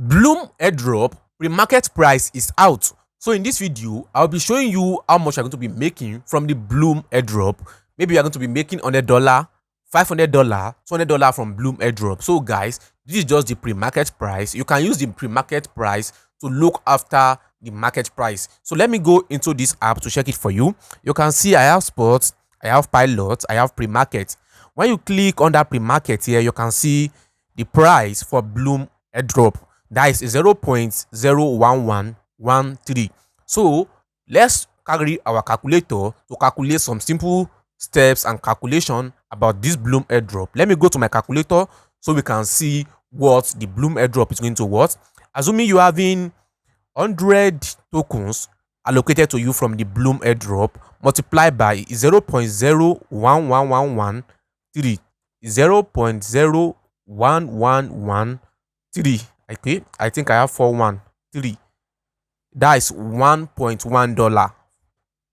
BLUM airdrop pre-market price is out. So in this video, I'll be showing you how much you're going to be making from the BLUM airdrop. Maybe you're going to be making $100, $500, $200 from BLUM airdrop. So guys, this is just the pre-market price. You can use the pre-market price to look after the market price. So let me go into this app to check it for you. You can see I have spots, I have pilots, I have pre-market. When you click on that pre-market here, you can see the price for BLUM airdrop. That is 0.01113. So let's carry our calculator to calculate some simple steps and calculation about this BLUM airdrop. Let me go to my calculator so we can see what the BLUM airdrop is going to worth. Assuming you are having 100 tokens allocated to you from the BLUM airdrop, multiplied by 0.01113. 0.01113. Okay, I think I have 413. That is $1.1.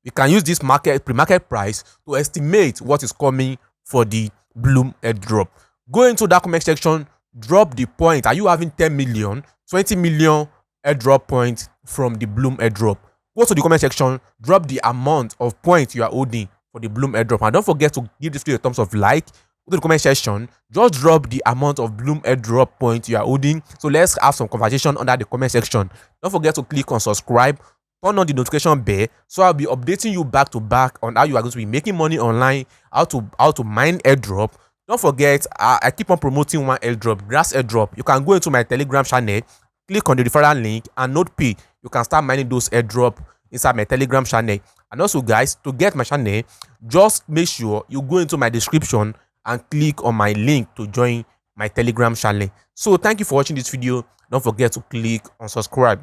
We can use this pre-market price to estimate what is coming for the BLUM airdrop. Go into that comment section, drop the point. Are you having 10 million, 20 million airdrop points from the BLUM airdrop? Go to the comment section, drop the amount of points you are holding for the BLUM airdrop, and don't forget to give this video a thumbs up like. Go to the comment section, just drop the amount of BLUM airdrop points you are holding. So let's have some conversation under the comment section. Don't forget to click on subscribe, turn on the notification bell, so I'll be updating you back to back on how you are going to be making money online, how to mine airdrop. Don't forget, I keep on promoting one airdrop, grass airdrop. You can go into my Telegram channel, click on the referral link, and note pay. You can start mining those airdrop inside my Telegram channel. And also guys, to get my channel, just make sure you go into my description and click on my link to join my Telegram channel. So thank you for watching this video. Don't forget to click on subscribe.